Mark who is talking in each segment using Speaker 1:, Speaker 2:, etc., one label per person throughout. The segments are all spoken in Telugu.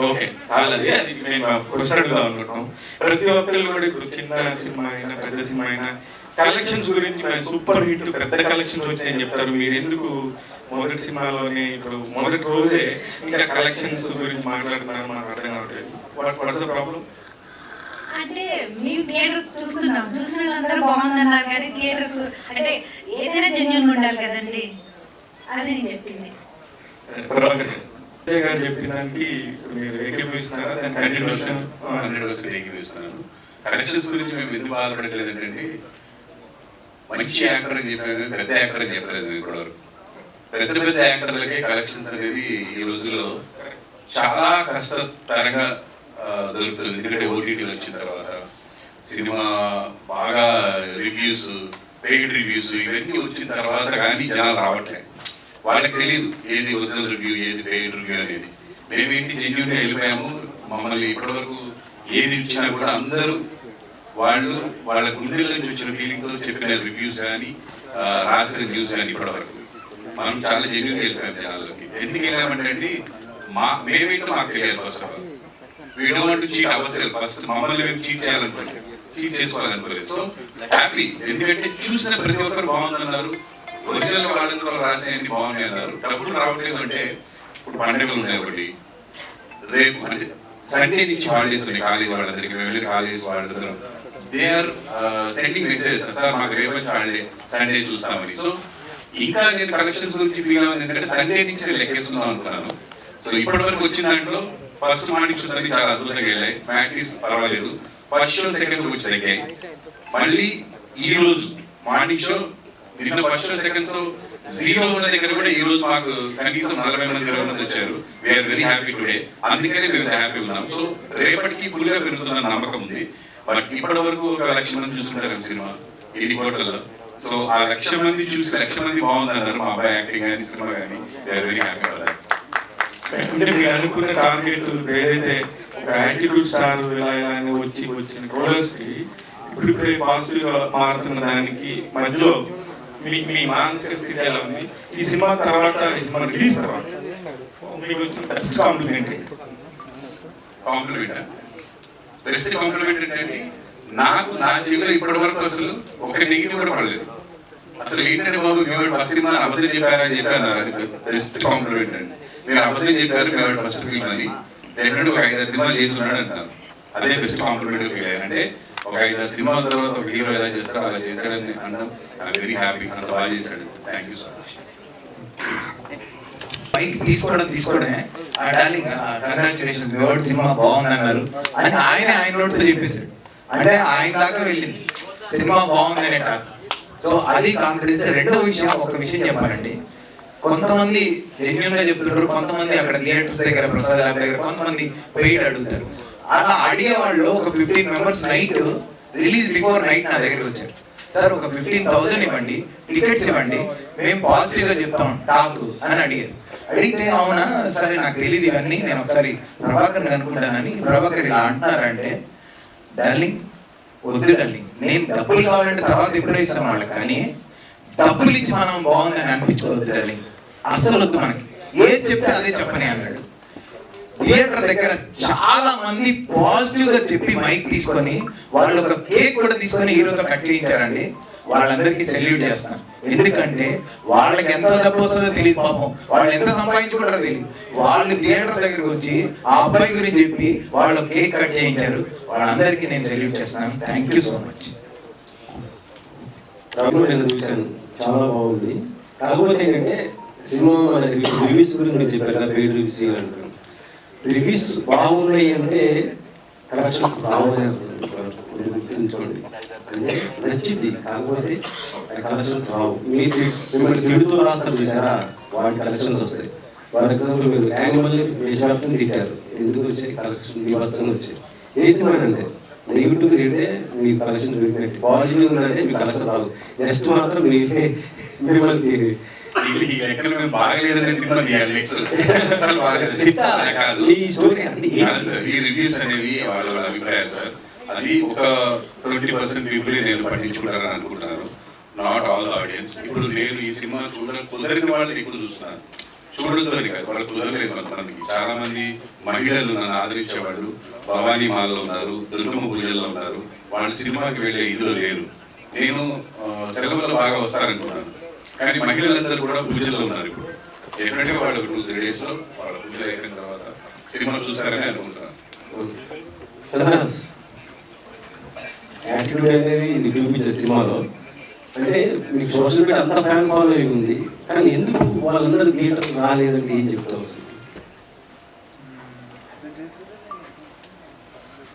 Speaker 1: ఓకే చాలా అది మేము క్వశ్చన్ అడుగుదాం అనుకుంటున్నాం. ప్రతి ఒక్కళ్ళు కూడా ఇప్పుడు చిన్న సినిమా అయినా పెద్ద సినిమా అయినా కలెక్షన్స్ గురించి సూపర్ హిట్ పెద్ద కలెక్షన్స్ వచ్చాయని చెప్తారు. మీరు ఎందుకు మొదటి సినిమాలోనే ఇప్పుడు మొదటి రోజే ఇంకా కలెక్షన్స్ గురించి మాట్లాడుతున్నారు? మాకు అర్థం కావట్లేదు. What's the problem?
Speaker 2: అంటే మేము థియేటర్స్ చూస్తున్నాం, చూసిన వాళ్ళందరూ బాగుందన్నారు కానీ థియేటర్స్ అంటే ఏదైనా జెన్యూన్ ఉండాలి కదండి, అది నేను చెప్పింది.
Speaker 1: గారు చెప్పిన దానికి మీరు ఏకీభవిస్తున్నారా? దాన్ని
Speaker 3: 100% ఏకీభవిస్తున్నాను. కలెక్షన్స్ గురించి మేము ఎందుకు బాధపడట్లేదంటే మంచి యాక్టర్ అని చెప్పాను, పెద్ద యాక్టర్ అని చెప్పలేదు. మేము ఇప్పటివరకు పెద్ద యాక్టర్లకే కలెక్షన్స్ అనేది ఈ రోజుల్లో చాలా కష్టతరంగా దొరుకుతుంది. ఎందుకంటే ఓటీటీ వచ్చిన తర్వాత సినిమా బాగా రివ్యూస్, పెయిడ్ రివ్యూస్ ఇవన్నీ వచ్చిన తర్వాత కానీ జనాలు రావట్లేదు. వాళ్ళకి తెలియదు ఏది ఒరిజినల్ రివ్యూ, ఏది పెయిడ్ రివ్యూ అనేది. మేమేంటి జెన్యూన్గా వెళ్ళిపోయాము. మమ్మల్ని ఇప్పటివరకు ఏది ఇచ్చినా కూడా అందరూ వాళ్ళ గుండెల నుంచి వచ్చిన ఫీలింగ్తో చెప్పిన రివ్యూస్ కానీ రాసిన రివ్యూస్ కానీ ఇప్పటివరకు మనం చాలా జెన్యూన్గా వెళ్ళిపోయాం జనాల్లోకి. ఎందుకు వెళ్ళామంటే అండి మేమేంటో మాకు తెలియాలి. First of all we don't want to cheat our self. First మమ్మల్ని మేము చీట్ చేసుకోవాలనుకోలేదు. సో హ్యాపీ, ఎందుకంటే చూసిన ప్రతి ఒక్కరు బాగుందన్నారు. ఒరిజినల్ వాళ్ళందరూ రాసినవి బాగున్నాయి అన్నారు. డబ్బులు రావట్లేదు అంటే ఇప్పుడు పండుగలు ఉన్నాయి ఒకటి, రేపు అంటే సండే నుంచి హాలిడేస్ ఉన్నాయి కాలేజ్ వాళ్ళందరికీ. మేము వెళ్ళి కాలేజ్ వాళ్ళందరూ they are sending messages, sir మాకు రేపు నుంచి హాలిడే, సండే చూస్తామని. సో ఇంకా నేను కలెక్షన్స్ గురించి ఫీల్ అవ్వదు, ఎందుకంటే సండే నుంచి నేను లెక్కేసుకుందాం అనుకున్నాను. సో ఇప్పటి వరకు వచ్చిన దాంట్లో ఫస్ట్ మార్నింగ్ షోస్ అన్ని చాలా అద్భుతంగా వెళ్ళాయి. ప్రాక్టీస్ పర్వాలేదు. ఫస్ట్ షో సెకండ్ షో వచ్చి తగ్గాయి. మళ్ళీ ఈ రోజు మార్నింగ్ షో నిన్న first show second show zero ఉన్న దగ్గర కూడా ఈ రోజు మాకు కనీసం 40 మంది 20 మంది వచ్చారు. We are very happy today. అందుకనే మేము హ్యాపీ ఉన్నాం. సో రేపటికి ఫుల్ గా పెరుగుతుందన్న నమ్మకం ఉంది. బట్ ఇప్పటి వరకు 1,00,000 మంది చూస్తుంటారు సినిమా ఈ కోటల్లో. సో ఆ 1,00,000 మంది చూసి 1,00,000 మంది బాగుందన్నారు. మా అబ్బాయి యాక్టింగ్ కానీ సినిమా కానీ వీఆర్ వెరీ హ్యాపీ.
Speaker 1: అంటే మీరు అనుకున్న టార్గెట్ ఏదైతే ఒక యాటిట్యూడ్ స్టార్ ఇలా వచ్చిన ట్రోలర్స్ కి ఇప్పుడిప్పుడే పాజిటివ్ గా మారుతున్న దానికి మధ్యలో మీ మానసిక స్థితి ఎలా ఉంది? ఈ సినిమా తర్వాత, ఈ సినిమా రిలీజ్ తర్వాత మీకు వచ్చిన బెస్ట్ కాంప్లిమెంట్
Speaker 3: ఏంటంటే నాకు నా జీవితంలో ఇప్పటి వరకు అసలు ఒక నెగిటివ్ కూడా పడలేదు. అసలు ఏంటంటే బాబు మేము ఫస్ట్ సినిమా అబద్ధం చెప్పారని చెప్పారు. అది బెస్ట్ కాంప్లిమెంట్ అండి. మీరు అబద్ధం చెప్పారు, మేము ఫస్ట్ ఫిల్మ్ అని డెఫినెట్ ఒక 5-6 సినిమాలు చేస్తున్నాడు అంటారు. అదే బెస్ట్ కాంప్లిమెంట్ ఫీల్ అయ్యాను. అంటే ఒక 5-6 సినిమాల తర్వాత ఒక హీరో ఎలా చేస్తారో అలా చేశాడని అన్నాం. I'm very happy. అంత బాగా చేశాడు. Thank you so much.
Speaker 4: Bike తీసుకోవడమే డార్లింగ్ కంగ్రాచులేషన్స్, మీ వాడు సినిమా బాగుందన్నారు అని ఆయన నోటితో చెప్పేశాడు. అంటే ఆయన దాకా వెళ్ళింది సినిమా బాగుందనే టాక్. సో అది కాన్ఫిడెన్స్. రెండో విషయం, ఒక విషయం చెప్పాలండి. కొంతమంది జెన్యున్ గా చెప్తుంటారు, కొంతమంది అక్కడ థియేటర్స్ దగ్గర, ప్రసాద్ ల్యాబ్ దగ్గర కొంతమంది పెయిడ్ అడుగుతారు. అలా అడిగే వాళ్ళు ఒక 15 members night release before night నా దగ్గరికి వచ్చారు. సార్ ఒక 15,000 ఇవ్వండి, టికెట్స్ ఇవ్వండి, మేము పాజిటివ్ గా చెప్తాం టాక్ అని అడిగారు. అడిగితే అవునా సరే నాకు తెలియదు ఇవన్నీ, నేను ఒకసారి ప్రభాకర్ అనుకుంటానని. ప్రభాకర్ ఇలా అంటున్నారంటే డార్లింగ్ వద్దు డార్లింగ్, నేను డబ్బులు కావాలంటే తర్వాత ఎప్పుడో ఇస్తాం వాళ్ళకి, కానీ డబ్బులు ఇచ్చి మనం బాగుందని అనిపించుకోవద్దు డార్లింగ్, అస్సలు వద్దు, మనకి ఏది చెప్తే అదే చెప్పని అన్నాడు. థియేటర్ దగ్గర చాలా మంది పాజిటివ్ గా చెప్పి మైక్ తీసుకొని వాళ్ళు ఒక కేక్ కూడా తీసుకొని హీరోతో కట్ చేయించారండి. వాళ్ళందరికీ సెల్యూట్ చేస్తాను. ఎందుకంటే వాళ్ళకి ఎంత డబ్బు వస్తుందో తెలియదు, పాపం వాళ్ళు ఎంత సంపాదించుకుంటారో తెలియదు. వాళ్ళు థియేటర్ దగ్గరకు వచ్చి ఆ అబ్బాయి గురించి చెప్పి వాళ్ళు కేక్ కట్ చేయించారు. వాళ్ళందరికీ నేను సెల్యూట్ చేస్తాను. Thank you so much.
Speaker 5: నేను చూశాను, చాలా బాగుంది. కాకపోతే ఏంటంటే సినిమా రివ్యూస్ గురించి నేను చెప్పాను, పెయిడ్ రివ్యూస్ అంటారు. రివ్యూస్ బాగున్నాయి అంటే కలెక్షన్స్ రావని గుర్తుంచుకోండి. అంటే నచ్చింది, కాకపోతే కలెక్షన్స్ రావు. మీరు మిమ్మల్ని తిడుతూ రాస్తారు చూసారా, వాటి కలెక్షన్స్ వస్తాయి. ఫర్ ఎగ్జాంపుల్ మీరు యానిమల్ దేశవ్యాప్తంగా తిట్టారు, ఎందుకు వచ్చాయి కలెక్షన్? మీ వచ్చని వచ్చాయి. ఏ సినిమా అంతే, నెగిటివ్ తింటే మీ కలెక్షన్ పెరిగినట్టు, పాజిటివ్ ఉందంటే మీ కలెక్షన్ రాదు. నెక్స్ట్ మాత్రం మిమ్మల్ని
Speaker 3: బాగలేదనే సినిమా ఈ రివ్యూస్ అనేవి వాళ్ళ అభిప్రాయాలు సార్. అది ఒక 20% పీపుల్ నేను పట్టించుకుంటారని అనుకుంటున్నాను, నాట్ ఆల్ ఆడియన్స్. ఇప్పుడు నేను ఈ సినిమా కొందరికి వాళ్ళని ఎక్కువ చూస్తున్నాను. చూడొద్దు అని కాదు, వాళ్ళకి కుదరలేదు. కొంతమందికి చాలా మంది మహిళలు నన్ను ఆదరించేవాళ్ళు భవానీ మాల్లో ఉన్నారు, దుర్గమ్మ పూజల్లో ఉన్నారు, వాళ్ళు సినిమాకి వెళ్ళే ఇదిలో లేరు. నేను సెలవుల్లో బాగా వస్తారనుకున్నాను, కానీ మహిళలందరూ కూడా పూజల్లో ఉన్నారు. ఇప్పుడు డెఫినెట్గా వాళ్ళు 2-3 డేస్లో వాళ్ళ పూజలు అయిపోయిన తర్వాత సినిమా చూస్తారని అనుకుంటున్నాను.
Speaker 5: చంద్రహాస్ యాటిట్యూడ్ అనేది నీకు చూపించే సినిమాలో, అంటే మీకు సోషల్ మీడియా అంత ఫ్యాన్ ఫాలోయింగ్ ఉంది, కానీ ఎందుకు వాళ్ళందరూ థియేటర్ రాలేదంటే ఏం చెప్తావు అసలు?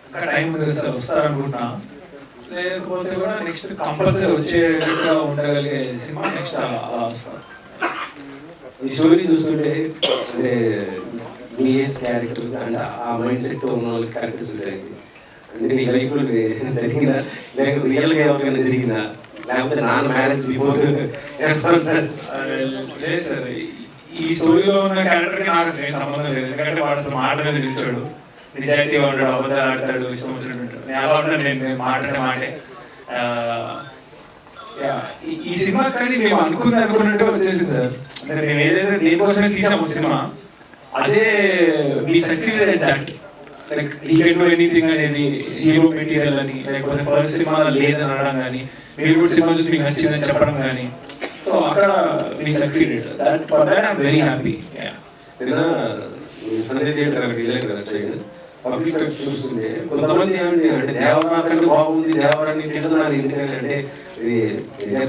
Speaker 6: ఇంకా టైం ఉంది కదా సార్, వస్తారనుకుంటున్నా. లేకపోతే కూడా నెక్స్ట్ కంపల్సరీ వచ్చేట్టుగా ఉండగలిగే సినిమా నెక్స్ట్ అలా వస్తాం.
Speaker 5: ఈ స్టోరీ చూస్తుంటే అంటే నీ ఏజ్ క్యారెక్టర్ అంటే ఆ మైండ్ సెట్తో ఉన్న వాళ్ళకి క్యారెక్టర్స్ ఉంటాయి. అంటే నీ లైఫ్లో జరిగిందా, లేకపోతే రియల్గా ఎవరికైనా జరిగిందా, లేకపోతే నాన్న మ్యారేజ్ బిఫోర్?
Speaker 6: లేదు సార్, ఈ స్టోరీలో ఉన్న క్యారెక్టర్కి నాకు అసలు ఏం సంబంధం లేదు. ఎందుకంటే వాడు అసలు మాట మీద నిలిచాడు, నిజాయితీగా ఉంటాడు, అబద్ధాలు ఆడతాడు, ఇష్టం వచ్చినట్టు ఉంటాడు. నేను అలా ఉంటాను, నేను మాట్లాడే మాటే. ఈ సినిమా కానీ మేము అనుకున్నట్టుగా వచ్చేసింది సార్. అంటే మేము ఏదైతే దేనికోసమే తీసాము సినిమా, అదే మీ succeeded at that. Like he can do anything అనేది హీరో మెటీరియల్ అని, లేకపోతే ఫస్ట్ సినిమా లేదని అనడం కానీ, మీరు కూడా సినిమా చూసి మీకు నచ్చిందని చెప్పడం కానీ, సో అక్కడ మీ succeeded. That for that I'm very happy.
Speaker 5: Sanjay theatre అక్కడికి వెళ్ళాను కదా సైడ్, పబ్లిక్ చూస్తుంటే కొంతమంది ఏమంటే అంటే దేవరా కంటే బాగుంది, దేవరాన్ని తింటున్నారు ఎందుకంటే అంటే ఇది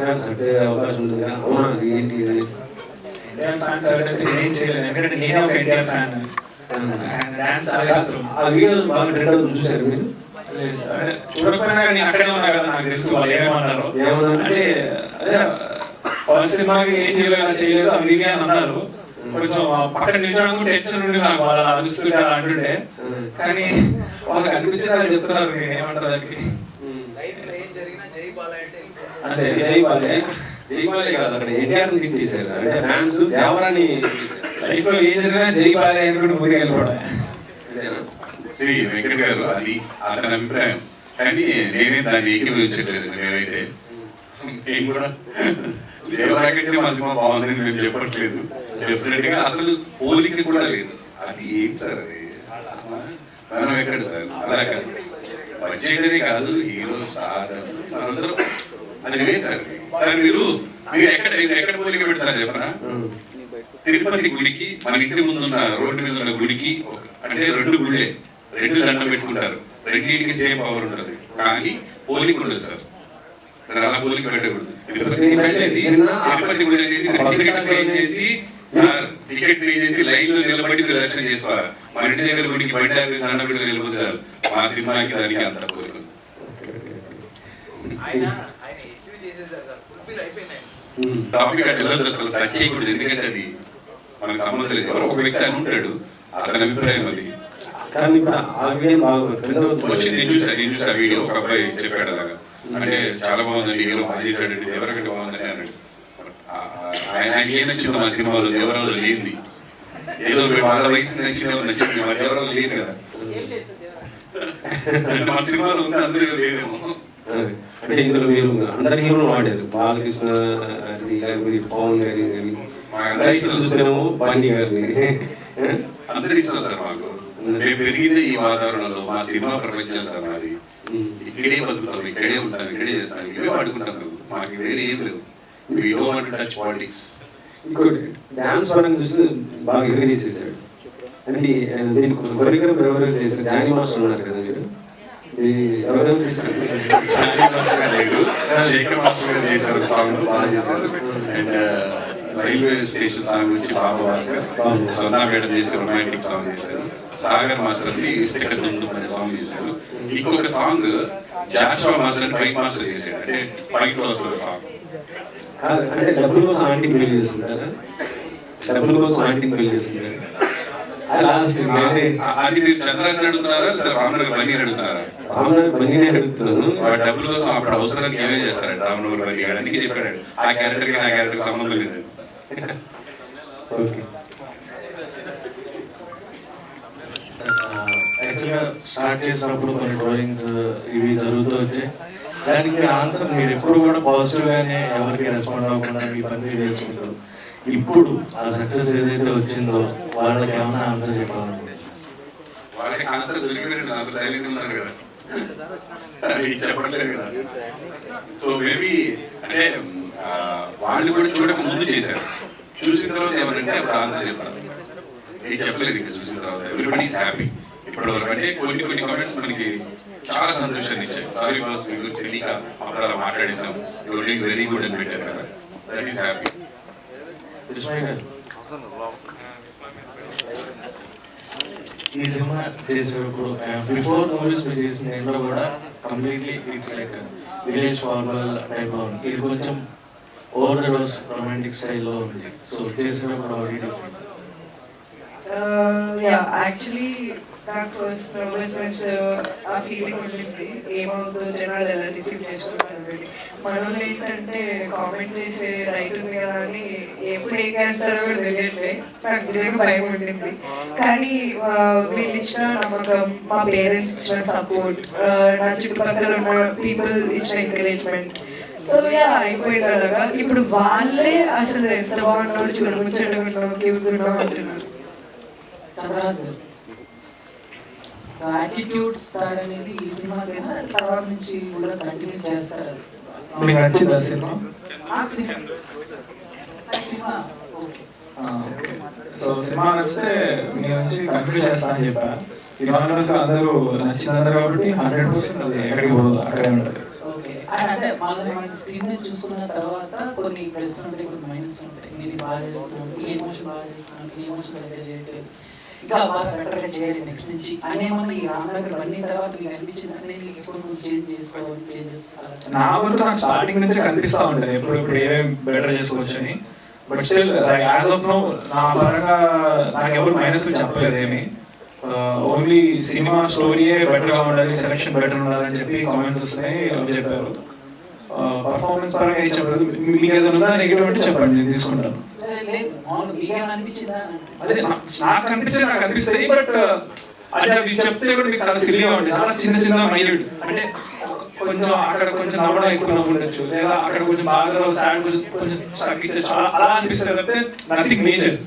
Speaker 5: ఫ్యాన్స్ అంటే అవకాశం ఉంటుంది కదా, అవునా అది ఏంటి
Speaker 6: ఎన్టీఆర్ ఫ్యాన్స్ అయితే నేనేం చేయలేను, ఎందుకంటే నేనే ఒక ఎన్టీఆర్ ఫ్యాన్. డాన్స్
Speaker 5: ఆ వీడియో బాగా ట్రెండ్ అవుతుంది, చూసారు మీరు?
Speaker 6: లేదు సార్, అంటే చూడకపోయినా నేను అక్కడే ఉన్నా కదా, నాకు తెలుసు వాళ్ళు ఏమేమన్నారు. అంటే అదే ఫస్ట్ సినిమాకి ఏం చేయలేదు, అలా చేయలేదు అవి ఇవి అని అన్నారు. కొంచెం పక్కన నిల్చోడానికి టెన్షన్ ఉండి నాకు, వాళ్ళు అలా అరుస్తుంటే అలా అంటుండే, కానీ వాళ్ళకి అనిపించింది అని చెప్తున్నారు. నేను ఏమంటారు దానికి,
Speaker 5: అంటే జై బాలయ్య కాదు, అక్కడ ఎన్టీఆర్ తిట్టేశారు. అంటే ఫ్యాన్స్ దేవరాని
Speaker 6: లైఫ్ లో ఏం జరిగినా జై బాలయ్య అని కూడా ముందుకు వెళ్ళిపోవడం.
Speaker 3: శ్రీ వెంకట్ గారు అది అతని అభిప్రాయం, కానీ నేనే దాన్ని ఏకీభవించట్లేదు. మేమైతే మేము కూడా దేవరాకంటే మా సినిమా బాగుందని మేము చెప్పట్లేదు. డెఫినెట్ గా అసలు పోలిక కూడా లేదు. అది ఏంటి సార్, అది మనం ఎక్కడ సార్, అలా కాదు. బడ్జెట్ అనే కాదు, హీరో స్టార్ మనందరం అది వేరు సార్. సార్ మీరు ఎక్కడ పోలిక పెడతారు చెప్పనా? తిరుపతి గుడికి మన ఇంటి ముందున్న రోడ్డు మీద ఉన్న గుడికి అంటే 2 గుళ్ళే, 2 దండం పెట్టుకుంటారు, రెండింటికి సేమ్ పవర్ ఉంటుంది, కానీ పోలిక ఉండదు సార్. అలా పోలిక పెట్టకూడదు. తిరుపతి గుడి అనేది టికెట్ పే చేసి సార్, టికెట్ పే చేసి లైన్ లో నిలబడి మీరు దర్శనం చేసుకోవాలి. మన ఇంటి దగ్గర గుడికి బండి ఆపేసి దండం పెట్టి వెళ్ళిపోతే సార్, మా సినిమాకి దానికి అంత పోలిక. టాపిక్ అట్లా వెళ్ళదు అసలు, టచ్ చేయకూడదు, ఎందుకంటే అది మనకు సంబంధం లేదు. ఎవరో ఒక వ్యక్తి అని ఉంటాడు, అతని అభిప్రాయం అది.
Speaker 5: కానీ ఇప్పుడు ఆ వీడియో బాగా
Speaker 3: వచ్చింది, నేను చూసా వీడియో. ఒక అబ్బాయి చెప్పాడు అలాగా, అంటే చాలా బాగుందండి, హీరో బాగా చేశాడండి, దేవరకంటే బాగుందని అన్నాడు. ఆయనకి ఏం నచ్చింది మా సినిమాలో? దేవరాలో లేనిది ఏదో వాళ్ళ వయసు నచ్చింది, నచ్చింది, మా దేవరాలో లేదు కదా. మా సినిమాలో ఉంది, అందులో లేదేమో.
Speaker 5: అంటే ఇందులో మీరు అందరి హీరోలు వాడారు, బాలకృష్ణ, పవన్ గారి, చూసాము బండి గారిని.
Speaker 3: అందరు ఇష్టం సార్ మాకు. మేము పెరిగిందే ఈ వాతావరణంలో, మా సినిమా ప్రపంచం సార్ మాది. ఇక్కడే బతుకుతాం, ఇక్కడే ఉంటాం, ఇక్కడే చేస్తాం, ఇవే వాడుకుంటాం. మాకు వేరే ఏం లేవు. We don't want to touch politics.
Speaker 5: ఇంకోటి డాన్స్ పరంగా చూస్తే బాగా ఎగదీసేసాడు. అంటే దీనికి కొరియోగ్రాఫర్ ఎవరెవరు చేశారు? జానీ మాస్టర్ ఉన్నారు కదా మీరు, ఎవరెవరు చేశారు?
Speaker 3: జానీ మాస్టర్ గారు లేరు, శేఖర్ మాస్టర్ గారు చేశారు, సాంగ్ బాగా చేశారు. అండ్ రైల్వే స్టేషన్ సాంగ్ నుంచి బాబా భాస్కర్, సొన్నా మేడం చేసి రొమాంటిక్ సాంగ్ చేశారు. సాగర్ మాస్టర్ ఇష్టక దుండు అనే సాంగ్ చేశారు. ఇంకొక song Joshua master fight master చేశాడు, అంటే ఫైట్ లో వస్తుంది సాంగ్.
Speaker 5: అంటే డబ్బుల కోసం ఆంటీని పెళ్లి చేసుకుంటారా? డబ్బుల కోసం ఆంటీని పెళ్లి చేసుకుంటారా?
Speaker 3: అది మీరు చంద్రాసి అడుగుతున్నారా లేదా రామనగర్ బన్నీ అడుగుతున్నారా?
Speaker 5: రామనగర్ బన్నీనే అడుగుతున్నాను.
Speaker 3: డబ్బుల కోసం అప్పుడు అవసరానికి ఏమేం చేస్తారండి రామనగర్ బన్నీ గారు, అందుకే చెప్పాడు ఆ క్యారెక్టర్కి నా క్యారెక్టర్ సంబంధం లేదు.
Speaker 5: ఓకే,
Speaker 6: యాక్చువల్గా స్టార్ట్ చేసినప్పుడు కొన్ని డ్రాయింగ్స్ ఇవి జరుగుతూ వచ్చాయి. దానికి ఆన్సర్ మీరు ఎప్పుడు కూడా పాజిటివ్గానే ఎవరికి రెస్పాండ్ అవ్వకుండా మీ పని మీరు చేసుకుంటారు.
Speaker 5: ఇప్పుడు ఆ సక్సెస్ ఏదైతే వచ్చిందో వాళ్ళకి ఏమైనా ఆన్సర్ చెప్పాలండి?
Speaker 3: వాళ్ళకి ఆన్సర్ దొరికిపోయినట్టు నాకు సైలెంట్ ఉన్నారు కదా, అది చెప్పట్లేదు కదా. సో మేబీ అంటే వాళ్ళు కూడా చూడక ముందు చేశారు, చూసిన తర్వాత ఏమంటే ఒక ఆన్సర్ చెప్పారు. ఇది చెప్పలేదు ఇంకా చూసిన తర్వాత ఎవ్రీబడి ఈస్ హ్యాపీ. ఇప్పటి వరకు అంటే కొన్ని కామెంట్స్ మనకి చాలా సంతోషాన్ని ఇచ్చాయి. సారీ బాస్ మీ గురించి తెలియక అప్పుడు అలా మాట్లాడేసాం, యువర్ డూయింగ్ వెరీ గుడ్ అని పెట్టారు కదా, దట్ ఈస్ హ్యాపీ.
Speaker 5: ఈ సినిమా చేసేటప్పుడు బిఫోర్ మూవీస్ మీరు చేసిన ఇంట్లో కూడా completely it's like village formal type లో ఉంది. ఇది కొంచెం ఓవర్ ద డోస్ రొమాంటిక్ స్టైల్లో ఉంది. సో చేసేటప్పుడు ఆల్రెడీ డిఫరెంట్.
Speaker 7: యాక్చువల్లీ నాకు ఫస్ట్ నర్వస్నెస్ ఆ ఫీలింగ్ ఉండింది, ఏమవుతుందో జనాలు ఎలా రిసీవ్ చేసుకుంటారు. మనలో ఏంటంటే కామెంట్ చేసే రైట్ ఉంది కదా అని ఎప్పుడు ఏం చేస్తారో కూడా తెలియట్లే, నాకు నిజంగా భయం ఉండింది. కానీ వీళ్ళు ఇచ్చిన నమ్మకం, మా పేరెంట్స్ ఇచ్చిన సపోర్ట్, నా చుట్టుపక్కల ఉన్న పీపుల్ ఇచ్చిన ఎంకరేజ్మెంట్ అయిపోయింది అలాగా. ఇప్పుడు వాళ్ళే అసలు ఎంత బాగున్నాడు, చూడముచ్చటగున్నావు, క్యూట్గా అంటున్నారు.
Speaker 8: చంద్రరాజు యాటిట్యూడ్ స్టార్ అనేది ఈ సినిమాకైనా తర్వాత నుంచి కూడా కంటిన్యూ చేస్తారు.
Speaker 6: మీకు నచ్చింది ఆ సినిమా?
Speaker 8: సినిమా
Speaker 6: సో సినిమా నచ్చితే మీ నుంచి కంటిన్యూ చేస్తా అని చెప్పా. యునానిమస్ అందరూ నచ్చిందన్నారు కాబట్టి 100% అది ఎక్కడికి పోదు, అక్కడే ఉంటుంది.
Speaker 8: ఓకే. అండ్ అంటే మనకి స్క్రీన్ మీద చూసుకున్న తర్వాత కొన్ని ప్లస్ ఉంటాయి, కొన్ని మైనస్ ఉంటాయి. నేను బాగా చేస్తున్నాను, ఈ ఎమోషన్ బాగా చేస్తున్నాను, ఈ ఎమోషన్ సరిగ్గా చేయట్లేదు, ఇంకా బాగా బెటర్గా చేయాలి నెక్స్ట్ నుంచి అనేమన్నా ఈ రామ్నగర్ అన్ని తర్వాత మీకు అనిపించింది అంటే ఎప్పుడు నువ్వు చేంజ్ చేసుకోవాలి, చేంజెస్?
Speaker 6: నా వరకు నాకు స్టార్టింగ్ నుంచే కనిపిస్తూ ఉంటుంది ఇప్పుడు ఏమేమి బెటర్ చేసుకోవచ్చు అని. But still as of now నా పరంగా నాకు ఎవరు మైనస్ చెప్పలేదు ఏమి. ఓన్లీ సినిమా స్టోరీయే బెటర్గా ఉండాలి, సెలెక్షన్ బెటర్ ఉండాలని చెప్పి కామెంట్స్ వస్తాయి, అవి చెప్పారు. పర్ఫార్మెన్స్ పరంగా ఏం చెప్పలేదు. మీకు ఏదైనా ఉందా నెగిటివ్ అంటే చెప్పండి, నేను తీసుకుంటాను. అదే నాకు అనిపించేది నాకు అనిపిస్తాయి, బట్ అంటే అవి చెప్తే కూడా మీకు చాలా సిల్లీగా ఉంటాయి, చాలా చిన్న మైల్యూట్. అంటే కొంచెం అక్కడ కొంచెం నవ్వడం ఎక్కువ నవ్వు ఉండొచ్చు, లేదా అక్కడ కొంచెం బాగా సాడ్ కొంచెం తగ్గించచ్చు, అలా అనిపిస్తుంది తప్పితే నథింగ్ మేజర్.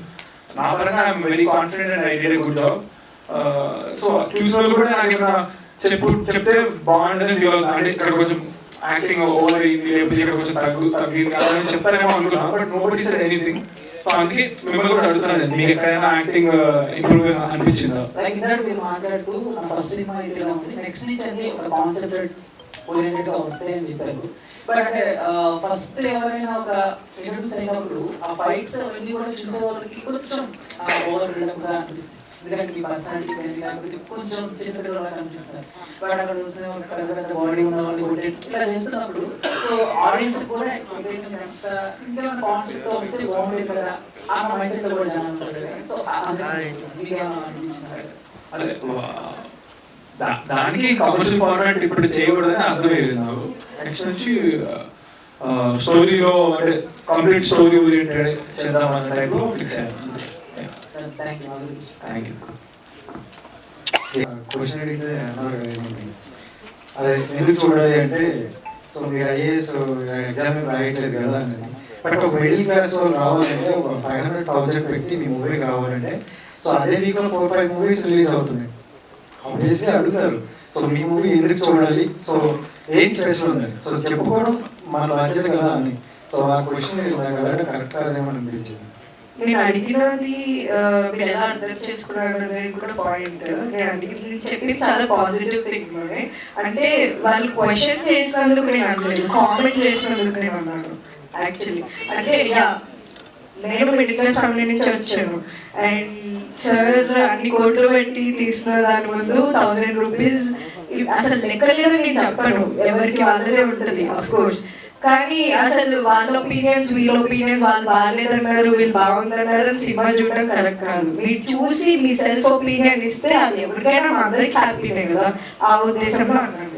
Speaker 6: నా పరంగా I'm very confident and I did a good job. So చూసిన వాళ్ళు కూడా నాకు ఏమైనా చెప్తే బాగుంటుంది ఫీల్ అవుతుంది. అంటే ఇక్కడ కొంచెం యాక్టింగ్ ఓవర్ అయింది, లేకపోతే ఇక్కడ కొంచెం తగ్గింది అని చెప్తారేమో అనుకున్నాను, but nobody said anything. So అందుకే మిమ్మల్ని కూడా అడుగుతున్నాను, మీకు ఎక్కడైనా యాక్టింగ్ ఇంప్రూవ్ అనిపించిందా?
Speaker 8: లైక్ ఇందాక మీరు మాట్లాడుతూ నా ఫస్ట్ సినిమా అయితే ఇలా ఉంది, నెక్స్ట్ నుంచి అన్ని ఒక కాన్సెప్ట్ ఓరియంటెడ్ గా వస్తాయని చెప్పారు. బట్ అంటే ఫస్ట్ ఎవరైనా ఒక ఇంట్రడ్యూస్ అయినప్పుడు ఆ ఫైట్స్ అవన్నీ కూడా చూసే వాళ్ళకి కొంచెం ఓవర్ గా అనిపిస్తుంది, ఎందుకంటే మీ పర్సనాలిటీ కానీ లేకపోతే కొంచెం చిన్నపిల్లలా కనిపిస్తున్నారు. బట్ అక్కడ చూసిన పెద్ద పెద్ద బాడీ ఉన్న వాళ్ళు ఇలా చేస్తున్నప్పుడు సో ఆడియన్స్ కూడా ఇంకేమైనా కాన్సెప్ట్ వస్తే బాగుంటుంది కదా అన్న మైండ్ సెట్ కూడా జనాలు ఉంటారు. సో మీకు ఏమైనా అనిపించినారు?
Speaker 6: అదే దానికి కమర్షియల్ ఫార్మాట్ ఇప్పుడు చేయకూడదని అర్థమయ్యేది నాకు. నెక్స్ట్ నుంచి స్టోరీలో అంటే కంప్లీట్ స్టోరీ ఓరియంటెడ్ చేద్దామన్న టైప్లో ఫిక్స్ అయ్యాను. Thank you.
Speaker 9: క్వశ్చన్ అడిగితే అన్నారు కదా ఏమంటే అదే ఎందుకు చూడాలి అంటే, సో మీరు ఐఏఎస్ ఎగ్జామ్ రాయట్లేదు కదా అని. బట్ ఒక మిడిల్ క్లాస్ వాళ్ళు రావాలంటే ఒక 500,000 పెట్టి మీ మూవీకి రావాలంటే సో అదే వీక్లో 4-5 మూవీస్ రిలీజ్ అవుతున్నాయి. ఆబ్వియస్లీ అడుగుతారు, సో మీ మూవీ ఎందుకు చూడాలి, సో ఏం స్పెషల్ ఉందని. సో చెప్పుకోవడం మన బాధ్యత కదా అని. సో ఆ క్వశ్చన్ నాకు అడగడం కరెక్ట్ కాదేమని అనిపించింది.
Speaker 7: నేను అడిగినది మీరు ఎలా అర్థం చేసుకున్నారు అనేది కూడా పాయింట్. నేను అడిగింది చెప్పి చాలా పాజిటివ్ థింగ్. అంటే వాళ్ళు క్వశ్చన్ చేసినందుకు నేను అనలేదు, కామెంట్ చేసినందుకు నేను అన్నాను యాక్చువల్లీ. అంటే నేను మిడిల్ క్లాస్ ఫ్యామిలీ నుంచి వచ్చాను అండ్ సార్ అన్ని కోట్లు పెట్టి తీసిన దాని ముందు 1000 రూపీస్ అసలు లెక్కలేదు నేను చెప్పను, ఎవరికి వాళ్ళదే ఉంటుంది అఫ్ కోర్స్. కానీ అసలు వాళ్ళ ఒపీనియన్స్ వీళ్ళ ఒపీనియన్స్, వాళ్ళు బాగాలేదన్నారు వీళ్ళు బాగుందన్నారు అని సినిమా చూడడం కరెక్ట్ కాదు. మీరు చూసి మీ సెల్ఫ్ ఒపీనియన్ ఇస్తే అది ఎవరికైనా మా అందరికి హ్యాపీనే కదా, ఆ ఉద్దేశంలో అన్నాను.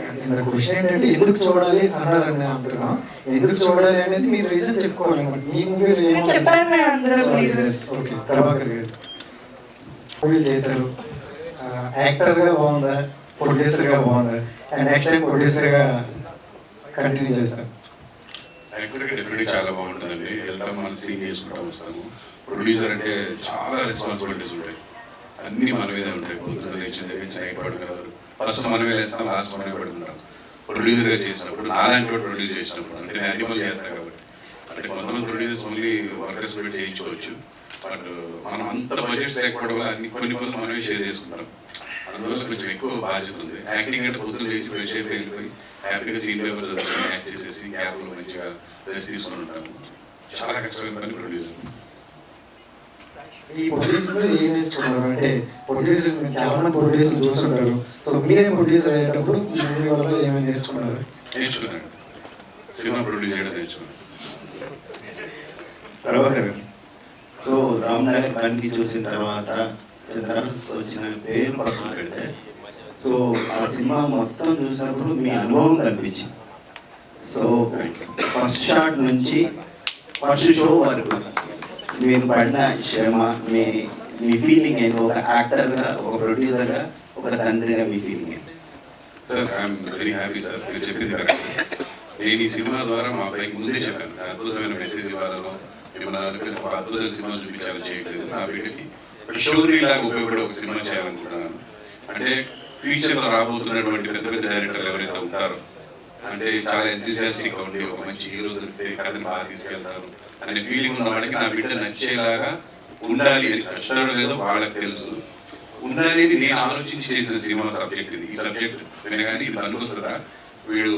Speaker 9: క్వశ్చన్ ఏంటంటే ఎందుకు చూడాలి అన్నారని అంటున్నా, ఎందుకు చూడాలి అనేది మీరు రీజన్ చెప్పుకోవాలి. మీ మూవీలో
Speaker 7: చెప్పండి అందరూ ప్లీజ్.
Speaker 9: ఓకే, ప్రభాకర్ గారు మూవీలు చేశారు, యాక్టర్గా బాగుందా, ప్రొడ్యూసర్గా బాగుందా, అండ్ నెక్స్ట్ టైం ప్రొడ్యూసర్గా కంటిన్యూ చేస్తారు?
Speaker 3: యాక్టర్గా డెఫినెట్గా చాలా బాగుంటుందండి. వెళ్తాం, మనం సీన్ చేసుకుంటాం, వస్తాము. ప్రొడ్యూసర్ అంటే చాలా రెస్పాన్సిబిలిటీస్ ఉంటాయి, అన్నీ మన మీదే ఉంటాయి. పొద్దున్న లేచిన దగ్గర నుంచి నైట్ పడుకునేవారు, ఫస్ట్ మనమే లేస్తాం, లాస్ట్ మనమే పడుకుంటాం. ప్రొడ్యూసర్గా చేసినప్పుడు, నాలాంటి వాడు ప్రొడ్యూస్ చేసినప్పుడు, అంటే నేను అన్ని పనులు చేస్తాను కాబట్టి, అంటే కొంతమంది ప్రొడ్యూసర్స్ ఓన్లీ వర్కర్స్ పెట్టి చేయించుకోవచ్చు. బట్ మనం అంత బడ్జెట్స్ లేకపోవడం వల్ల కొన్ని పనులు మనమే షేర్ చేసుకుంటాం. అందువల్ల కొంచెం ఎక్కువ బాధ్యత ఉంది. యాక్టింగ్ అంటే పొద్దున్న లేచి ఫ్రెష్ అయిపోయి వెళ్ళిపోయి హ్యాపీగా సీన్ పేపర్ చదువుకొని యాక్ట్ చేసేసి గ్యాప్లో మంచిగా రెస్ట్ తీసుకుని ఉంటాము. చాలా కష్టమైన పని ప్రొడ్యూసర్.
Speaker 9: ఈ ప్రొడ్యూసర్ ఏం నేర్చుకున్నారు అంటే, ప్రొడ్యూసర్ చాలా మంది ప్రొడ్యూసర్ చూస్తుంటారు. సో మీరేం ప్రొడ్యూసర్ అయ్యేటప్పుడు ఈ మూవీ వల్ల ఏమైనా నేర్చుకున్నారు?
Speaker 3: నేర్చుకున్నాను, సినిమా ప్రొడ్యూస్ చేయడం నేర్చుకున్నాను.
Speaker 10: ప్రభాకర్, సో రామ్నగర్ బండి చూసిన తర్వాత చంద్రహాస్ వచ్చిన పేరు పక్కన పెడితే, సో ఆ సినిమా మొత్తం చూసినప్పుడు మీ అనుభవం కనిపించింది. సో ఫస్ట్ షాట్ నుంచి ఫస్ట్ షో వరకు మీరు పడిన శ్రమ, మీ ఫీలింగ్ ఏంటి? ఒక యాక్టర్గా, ఒక ప్రొడ్యూసర్గా, ఒక తండ్రిగా మీ ఫీలింగ్ ఏంటి?
Speaker 3: Sir, I'm very happy sir, మీరు చెప్పింది కరెక్ట్. నేను ఈ సినిమా ద్వారా మా అబ్బాయికి ముందే చెప్పాను, అద్భుతమైన మెసేజ్ ఇవ్వాలను, మిమ్మల్ని అనుకుని ఒక అద్భుతమైన సినిమా చూపించాలని చేయట్లేదు. నా బిడ్డకి ఒక స్టోరీ లాగా ఉపయోగపడే ఒక సినిమా చేయాలనుకుంటున్నాను. అంటే ఫ్యూచర్లో రాబోతున్నటువంటి పెద్ద పెద్ద డైరెక్టర్లు ఎవరైతే ఉంటారో, అంటే చాలా ఎంతూజియాస్టిక్గా ఉండి ఒక మంచి హీరో దొరికితే కథని బాగా తీసుకెళ్తారు అనే ఫీలింగ్ ఉన్న వాళ్ళకి నా బిడ్డ నచ్చేలాగా ఉండాలి అని, కష్టం లేదో వాళ్ళకి తెలుసు, ఉండాలి అని నేను ఆలోచించి చేసిన సినిమా సబ్జెక్ట్ ఇది. ఈ సబ్జెక్ట్ వినగానే ఇది పనికొస్తుందా, వీడు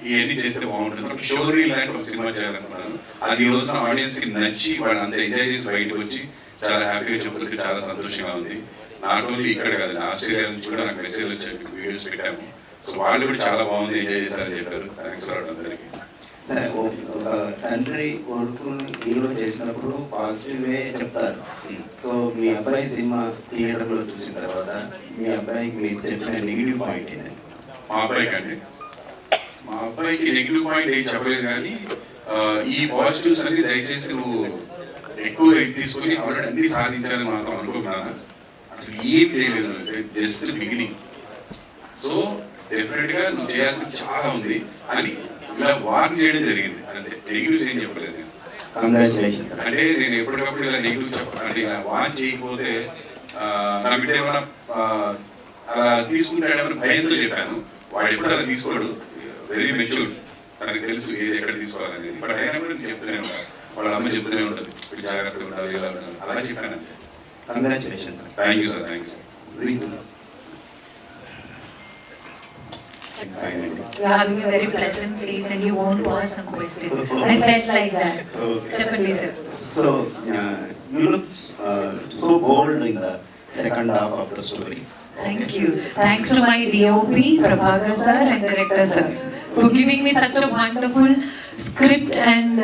Speaker 3: ఇవన్నీ చేస్తే బాగుంటుంది, ఒక స్టోరీ లాంటి ఒక సినిమా చేయాలనుకున్నాను. అది ఈ రోజున ఆడియన్స్కి నచ్చి వాళ్ళు అంత ఎంజాయ్ చేసి బయటకు వచ్చి చాలా హ్యాపీగా చెప్తుంటే చాలా సంతోషంగా ఉంది. నాట్ ఓన్లీ ఇక్కడ కాదు, ఆస్ట్రేలియా నుంచి కూడా నాకు మెసేజ్ వచ్చాయి, వీడియోస్ పెట్టాము. సో వాళ్ళు కూడా చాలా బాగుంది, ఎంజాయ్ చేశారని చెప్పారు. థ్యాంక్స్ ఫర్ అందరికీ.
Speaker 10: ఒక తండ్రి కొడుకుని హీరో చేసినప్పుడు పాజిటివే చెప్తారు. సో మీ అబ్బాయి సినిమా థియేటర్లో చూసిన తర్వాత మీ అబ్బాయికి మీరు చెప్పిన నెగిటివ్ పాయింట్ ఏంటండి?
Speaker 3: మా అబ్బాయికి నెగిటివ్ పాయింట్ ఏం చెప్పలేదు, కానీ ఈ పాజిటివ్స్ అన్ని దయచేసి నువ్వు ఎక్కువ తీసుకొని ఆల్రెడీ అన్ని సాధించాలని మాత్రం అనుకుంటున్నాను. అసలు ఏం చేయలేదు, జస్ట్ బిగినింగ్. సో డెఫినెట్గా నువ్వు చేయాల్సింది చాలా ఉంది అని ఇలా వార్న్ చేయడం జరిగింది, అంతే. నెగిటివ్స్ ఏం చెప్పలేదు నేను.
Speaker 10: కంగ్రాచులేషన్.
Speaker 3: అంటే నేను ఎప్పటికప్పుడు ఇలా నెగిటివ్ అంటే ఇలా వార్న్ చేయకపోతే నా బిడ్డ ఏమైనా అలా తీసుకుంటాడేమని భయంతో చెప్పాను. వాడు ఎప్పుడు అలా తీసుకోడు, వెరీ మెచ్యూర్డ్, తనకు తెలుసు ఏది ఎక్కడ తీసుకోవాలనేది. బట్ అయినా కూడా నేను చెప్తూనే ఉంటాను, వాళ్ళ అమ్మ చెప్తూనే ఉంటుంది, ఇప్పుడు జాగ్రత్తగా ఉండాలి, ఇలా ఉండాలి, అలా చెప్పాను అంతే.
Speaker 10: Congratulation sir.
Speaker 3: Thank you sir, thank you sir.
Speaker 2: You're having a very pleasant face and you want to ask some questions. I felt like that. Chapali sir.
Speaker 10: So you look so bold in the second half of the story.
Speaker 2: Thank you. Thanks to my DOP, Prabhakar sir and director sir for giving me such a wonderful script and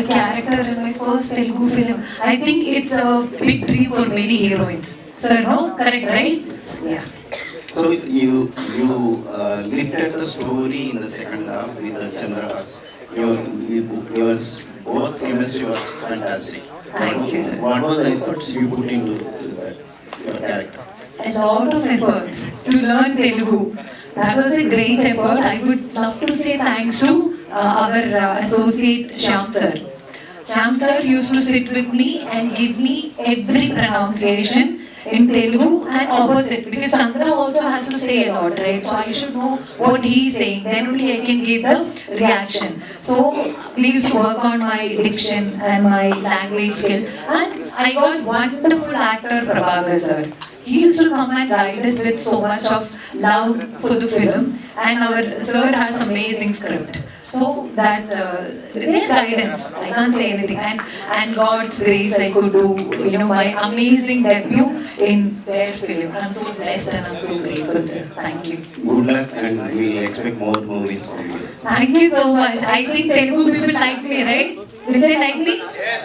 Speaker 2: a character in my first Telugu film. I think it's a big dream for many heroines. Sir, no? Correct, right? Yeah.
Speaker 10: So you lifted the story in the second half with the Chandrahas. Your both chemistry was fantastic.
Speaker 2: Thank you, sir.
Speaker 10: What was the efforts you put into your character?
Speaker 2: A lot of efforts to learn Telugu. That was a great effort. I would love to say thanks to our associate Shyam sir. Shyam sir used to sit with me and give me every pronunciation in Telugu and opposite, because Chandra also has to say a lot, right? So I should know what he is saying, then only I can give the reaction. So we used to work on my diction and my language skill, and I got wonderful actor Prabhakar sir. He used to come and guide us with so much of love for the film, and our sir has amazing script. So that their guidance, I can't say anything, and God's grace, I could do my amazing debut in their film. I'm so blessed and I'm so grateful, sir. Thank you.
Speaker 10: Good luck, and we expect more movies from you.
Speaker 2: Thank you so much. I think Telugu people like me, right? Will they like me? Yes.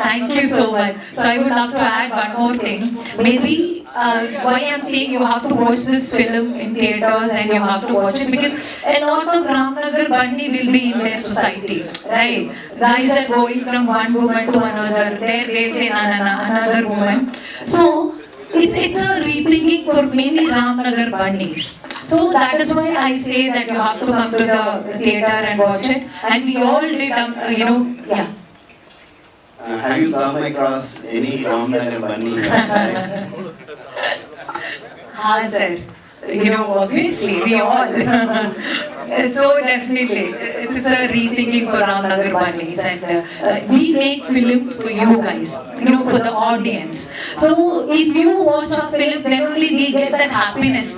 Speaker 2: Thank you so much. So I would love to add one more thing. Maybe why I'm saying you have to watch this film in theaters and you have to watch it, because a lot of Ramnagar Bandi will be in their society, right? Guys are going from one woman to another. There they say na na na, another woman. So it's a rethinking for many Ramnagar Bandis. So that is why I say that you have to come to the theater and watch it. And we all did, yeah.
Speaker 10: Have you come across any Ramnagar bunny?
Speaker 2: Sir. Obviously, we all. So definitely, it's a rethinking for Ramnagar bunnies, and we make films for you guys, for the audience. So if you watch our film, then only we get that happiness.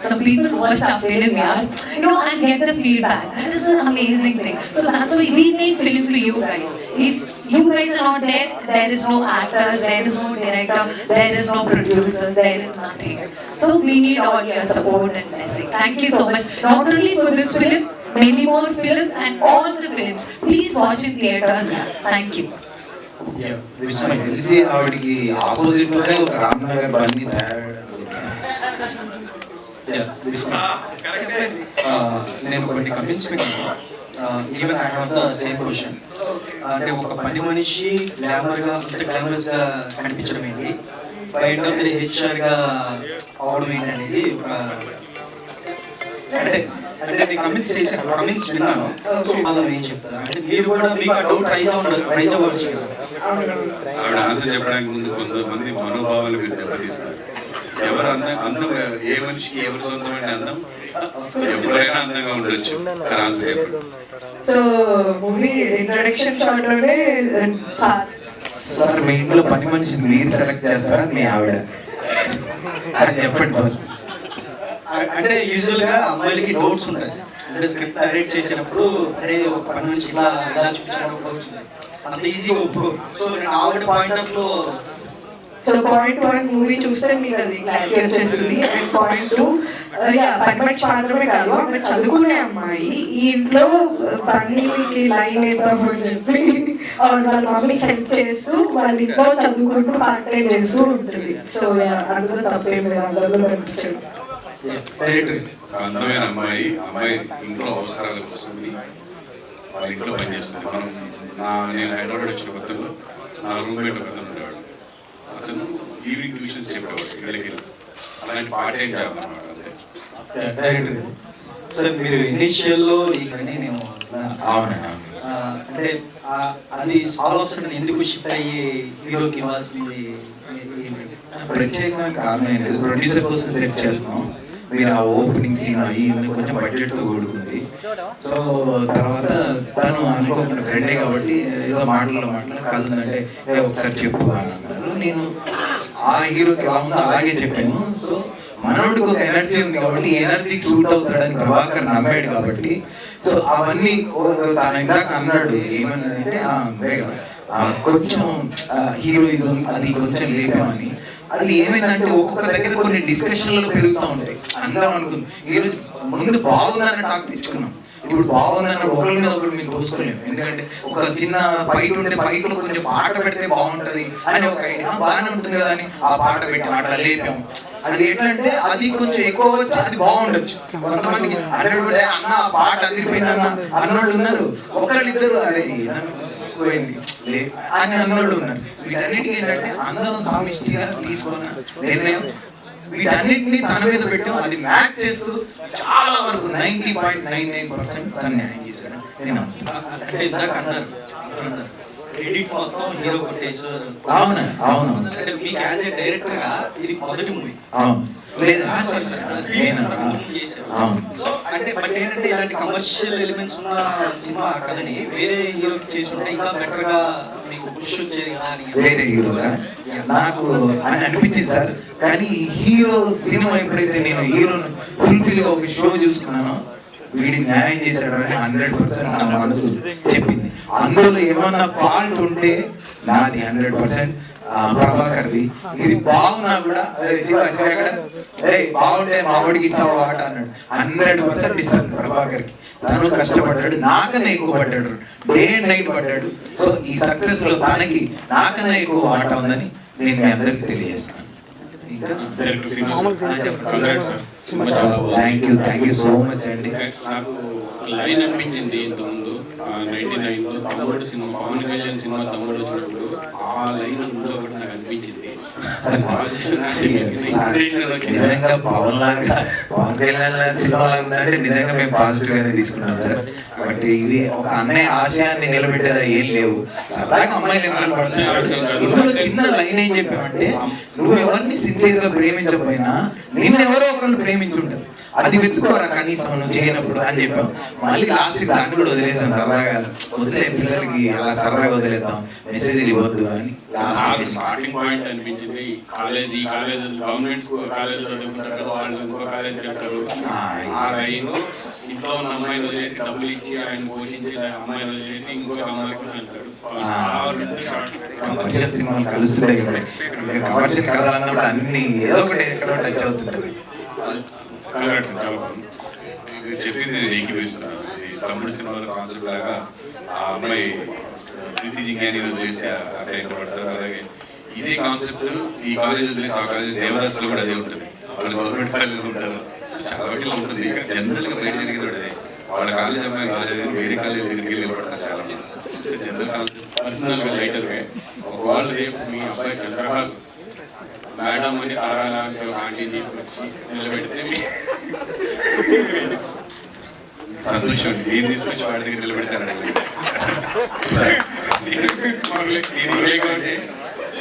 Speaker 2: Some people watch our film, and get the feedback. That is an amazing thing. So that's why we make film for you guys. If you guys are not there, there is no actors, there is no director, there is no producers, there is nothing. So we need all your support and blessing. Thank you so much. Not only for this film, many more films and all the films. Please watch in theaters. Thank you.
Speaker 4: తెలిసి ఆవిడకి ఆపోజిట్ లోనే ఒక రామ్నగర్ బండి
Speaker 9: నేను కొన్ని కమెంట్స్ పెట్టాను. Even I have the same question. అంటే ఒక పని మనిషి గ్లామర్గా అంత గ్లామరస్గా కనిపించడం ఏంటి, by end of the HR గా అవడం ఏంటి అనేది ఒక అంటే నేను కమెంట్స్ చేశాను, కమెంట్స్ విన్నాను. సో వాళ్ళు ఏం చెప్తారు అంటే మీరు కూడా మీకు ఆ డౌట్ రైజ్ అవ్వచ్చు కదా.
Speaker 3: ఆవిడ ఆన్సర్ చెప్పడానికి ముందు కొంతమంది మనోభావాలు మీరు దెబ్బతీస్తారు. ఎవరు అందం ఏ మనిషికి ఎవరు సొంతమైన అందం, ఎవరైనా అందంగా ఉండొచ్చు. సార్ ఆన్సర్ చెప్పండి.
Speaker 7: సో మూవీ ఇంట్రడక్షన్ షాట్ లోనే
Speaker 4: సార్ మీ ఇంట్లో పని మనిషిని మీరు సెలెక్ట్ చేస్తారా మీ ఆవిడ? అది చెప్పండి ఫస్ట్.
Speaker 9: అంటే యూజువల్ గా అమ్మాయిలకి డౌట్స్ ఉంటాయి సార్. అంటే స్క్రిప్ట్ డైరెక్ట్ చేసినప్పుడు అరే ఒక పని నుంచి ఇలా చూపించినప్పుడు డౌట్స్ ఉంటాయి, అంత ఈజీగా ఒప్పుకో. సో నేను ఆవిడ పాయింట్ ఆఫ్ లో
Speaker 7: సో పాయింట్ 1 మూవీ చూస్తే మీకు అది క్లారిటీ వచ్చేస్తుంది. అండ్ పాయింట్ 2 పని మనిషి మాత్రమే కాదు, ఆమె చదువుకునే అమ్మాయి. ఈ ఇంట్లో పనికి లైన్ వేద్దామని చెప్పి వాళ్ళ మమ్మీకి హెల్ప్ చేస్తూ వాళ్ళ ఇంట్లో చదువుకుంటూ పార్ట్ టైం చేస్తూ ఉంటుంది. సో అందులో తప్పేం లేదు, అందులో కనిపించదు.
Speaker 3: అందమైన అమ్మాయి ఇంట్లో అవసరాల కోసం వాళ్ళ ఇంట్లో పనిచేస్తుంది. నేను హైదరాబాద్ వచ్చిన కొత్తలో నా రూమ్మేట్ ఒక అతను ఉండేవాడు. అతను ఈవినింగ్ ట్యూషన్స్ చెప్పేవాడు ఇళ్ళకి. అలాంటి పార్ట్ టైం జాబ్ అన్నమాట. అంతే.
Speaker 9: సార్ మీరు ఇనిషియల్లో నేను అంటే అది ఆల్ ఆఫ్ సడన్ ఎందుకు షిఫ్ట్ అయ్యి హీరోకి ఇవ్వాల్సింది
Speaker 4: ప్రత్యేకమైన కారణం ఏం లేదు. ప్రొడ్యూసర్ కోసం సెట్ చేస్తాం. మీరు ఆ ఓపెనింగ్ సీన్ అయ్యి కొంచెం బడ్జెట్తో కూడుకుంది. సో తర్వాత తను అనుకోకుండా ఫ్రెండే కాబట్టి ఏదో మాటలు కాదుందంటే ఒకసారి చెప్పు అని అన్నారు. నేను ఆ హీరోకి ఎలా ఉందో అలాగే చెప్పాను. సో మనోడికి ఒక ఎనర్జీ ఉంది కాబట్టి ఈ ఎనర్జీకి సూట్ అవుతాడని ప్రభాకర్ నమ్మాడు కాబట్టి సో అవన్నీ తను ఇందాక అన్నాడు. ఏమన్నాడంటే కొంచెం హీరోయిజం అది కొంచెం లేపామని. అది ఏమైందంటే ఒక్కొక్క దగ్గర కొన్ని డిస్కషన్లు పెరుగుతూ ఉంటాయి. అందరం అనుకుంది ఈరోజు ముందు బాగుందన్న టాక్ తెచ్చుకున్నాం. ఇప్పుడు బాగుందన్న ఒకరి మీద ఒకటి మేము తోసుకోలేము. ఎందుకంటే ఒక చిన్న ఫైట్ ఉంటే ఫైట్ లో కొంచెం పాట పెడితే బాగుంటది అని ఒక ఐడియా బాగానే ఉంటుంది కదా అని ఆ పాట పెట్టాం, అట్లా లేపాము. అది ఎట్లంటే అది కొంచెం ఎక్కువ వచ్చు, అది బాగుండొచ్చు. కొంతమందికి అన్నప్పుడు అన్న ఆ పాట అదిరిపోయింది అన్నోళ్ళు ఉన్నారు. ఒకళ్ళిద్దరు అరే పోయింది అని అన్నోళ్ళు ఉన్నారు. వీటన్నిటికీ ఏంటంటే అందరం సమిష్టిగా తీసుకున్న నిర్ణయం, వీటన్నిటిని తన మీద పెట్టాం. అది మ్యాచ్ చేస్తూ చాలా వరకు 90.99% తను న్యాయం చేశాను నేను.
Speaker 9: అంటే ఇందాక అన్నారు క్రెడిట్ మొత్తం హీరో కొట్టేశారు.
Speaker 4: అవును అవును.
Speaker 9: అంటే మీకు యాజ్ ఏ డైరెక్టర్ గా ఇది మొదటి మూవీ.
Speaker 4: అవును.
Speaker 9: సో అంటే బట్ ఏంటంటే ఇలాంటి కమర్షియల్ ఎలిమెంట్స్ ఉన్న సినిమా కథని వేరే హీరోకి చేసి ఉంటే ఇంకా బెటర్ గా మీకు పుష్ వచ్చేది కదా అని.
Speaker 4: వేరే హీరోగా నాకు అని అనిపించింది సార్. కానీ హీరో సినిమా ఎప్పుడైతే నేను హీరోను ఫుల్ఫిల్ గా ఒక షో చూసుకున్నానో వీడి న్యాయం చేశాడు అని 100% నా మనసు చెప్పింది. అందులో ఏమన్నా ఫాల్ట్ ఉంటే నాది 100%, ప్రభాకర్ది. ఇది బాగున్నా కూడా బాగుంటే మా వాడికి ఇస్తావా ఆట అన్నాడు. 100% ఇస్తాను ప్రభాకర్కి. తను కష్టపడ్డాడు, నాకన్నా ఎక్కువ పడ్డాడు, డే అండ్ నైట్ పడ్డాడు. సో ఈ సక్సెస్ లో తనకి నాకన్నా ఎక్కువ ఆట ఉందని నేను మీ అందరికి తెలియజేస్తాను. థ్యాంక్ యూ సో మచ్ అండి.
Speaker 11: నాకు లైన్ అనిపించింది ఇంతకుముందు 99లో తమ్ముడు సినిమా, పవన్ కళ్యాణ్ సినిమా తమ్ముడు వచ్చినప్పుడు ఆ లైన్ ఇందులో ఒకటి నాకు అనిపించింది.
Speaker 4: నిజంగా పవన్ కళ్యాణ్ సినిమా లాగా ఉందంటే నిజంగా మేము పాజిటివ్ గానే తీసుకున్నాం సార్. బట్ ఇది ఒక అన్నయ్య ఆశయాన్ని నిలబెట్టేదా ఏం లేవు. సరదాగా అమ్మాయిలు ఎన్నికలు పడుతున్నాయి. ఇందులో చిన్న లైన్ ఏం చెప్పామంటే, నువ్వు ఎవరిని సిన్సియర్ గా ప్రేమించకపోయినా నిన్నెవరో ఒకళ్ళు ప్రేమించుంటారు, అది వెతుక్కోరా కనీసం నువ్వు చేయనప్పుడు అని చెప్పాం. మళ్ళీ లాస్ట్ దాన్ని కూడా వదిలేసాం, సరదాగా వదిలే పిల్లలకి అలా సరదాగా వదిలేద్దాం, మెసేజ్లు ఇవ్వద్దు అని
Speaker 11: స్టార్టింగ్ పాయింట్ అనిపించింది. ఈ కాలేజ్ గవర్నమెంట్ కాలేజ్ చదువుకుంటారు కదా, వాళ్ళు ఇంకో కాలేజ్ వెళ్తారు. ఆ లైన్ ఇంట్లో ఉన్న అమ్మాయిని వదిలేసి డబ్బులు ఇచ్చి ఆయన పోషించి అమ్మాయిని వదిలేసి ఇంకొక అమ్మాయి కోసం వెళ్తారు.
Speaker 4: కమర్షియల్ సినిమాలు కలుస్తుంటాయి కదా, ఇంకా కమర్షియల్ కథలు అన్నప్పుడు అన్ని ఏదో ఒకటి ఎక్కడో టచ్ అవుతుంటది.
Speaker 3: చెప్పింది నేను ఏకీభవిస్తున్నాను. ఇది తమ్ముడు సినిమాలో కాన్సెప్ట్ లాగా ఆ అమ్మాయి ప్రీతి జింగాని వదిలేసి అక్కడ పడతారు. అలాగే ఇదే కాన్సెప్ట్ ఈ కాలేజ్ వదిలేసి ఆ కాలేజ్ దేవదాసులో కూడా అదే ఉంటుంది. వాళ్ళు గవర్నమెంట్ కాలేజీలో ఉంటారు. సో చాలా వాటిలో ఉంటుంది. ఇక్కడ జనరల్ గా బయట జరిగేది అదే. వాళ్ళ కాలేజ్ అమ్మాయి కాలేజ్ వేరే కాలేజ్ దగ్గరికి వెళ్ళి పడతారు చాలా మంది. జనరల్ కాన్సెప్ట్
Speaker 11: పర్సనల్ గా లైటర్ గా ఒకవేళ రేపు మీ అబ్బాయి చంద్రహాస్ మేడం అని తారాలాంటి ఒక ఆంటీని తీసుకొచ్చి నిలబెడితే
Speaker 3: సంతోషం. నేను తీసుకొచ్చి వాడి దగ్గర నిలబెడతానండి.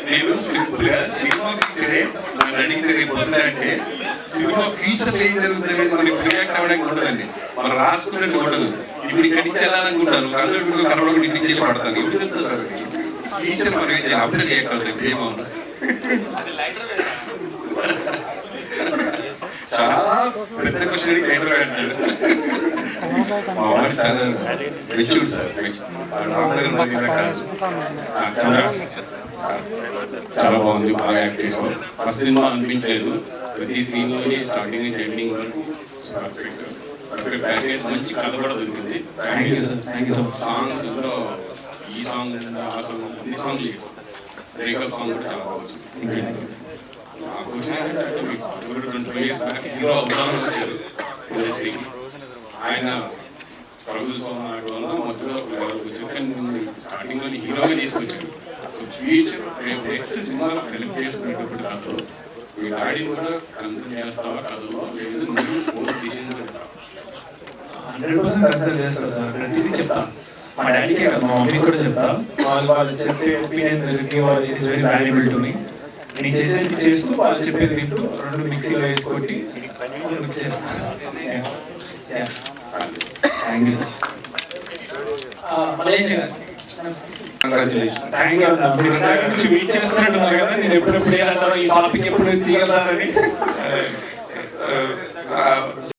Speaker 3: నేను సింపుల్ గా సినిమా ఫీచరే నన్ను అడిగితే రేపు వద్దంటే సినిమా ఫీచర్లు ఏం జరుగుతుంది అనేది మనకి రియాక్ట్ అవ్వడానికి ఉండదండి. మనం రాసుకున్నట్టు ఉండదు. ఇప్పుడు ఇక్కడి నుంచి వెళ్ళాలనుకుంటాను, కళ్ళ కనబడకుండా ఇంటికి వెళ్ళి పడతాను. ఎప్పుడు చెప్తాను సార్ అది ఫీచర్ మనం ఏం చేయాలి, అప్పుడే రియాక్ట్ అవుతాయి. ఇప్పుడు ఏమవుతుంది చాలా పెద్ద క్వశ్చన్ అడిగి లైటర్ అంటాడు. మా వాడి చాలా మెచ్యూర్డ్ సార్.
Speaker 11: చాలా బాగుంది, బాగా యాక్ట్ చేసాం. ఫస్ట్ సినిమా అనిపించలేదు, ప్రతి సీన్ లోని స్టార్టింగ్ నుంచి ఎండింగ్ వరకు పర్ఫెక్ట్ ప్యాకేజ్. మంచి కథ కూడా దొరికింది. సాంగ్స్ ఇందులో ఈ సాంగ్ ఆ సాంగ్ అన్ని సాంగ్లు బ్రేకప్ సాంగ్ కూడా చాలా బాగుంది. నా క్వశ్చన్ ఏంటంటే మీకు 20 years బ్యాక్ హీరో అవుదామని వచ్చారు ఇండస్ట్రీకి. ఆయన స్ట్రగుల్స్ వల్ల మొత్తంలో స్టార్టింగ్ లో హీరోగా తీసుకొచ్చారు. So future next cinema select చేసుకునేటప్పుడు కాదు, మీ డాడీని కూడా కన్సల్ట్ చేస్తావా కథలో, లేదు నువ్వు డిసిజన్ పెడతావా?
Speaker 6: 100% కన్సల్ట్ చేస్తా సార్. ప్రతిదీ చెప్తా. మా డాడీకే కదా, మా మమ్మీకి కూడా చెప్తా. వాళ్ళు చెప్పే opinions it is very valuable to me. నేను చేసేది చేస్తూ వాళ్ళు చెప్పేది వింటూ రెండు మిక్సీలో వేసి కొట్టి మిక్స్ చేస్తాను. Thank you sir. మలేష్ గారు థ్యాంక్ యూ అన్న. మీరు ఇందాక నుంచి వెయిట్ చేస్తున్నట్టున్నారు కదా, నేను ఎప్పుడెప్పుడు ఏమంటారో ఈ టాపిక్ ఎప్పుడు తీయగలరని.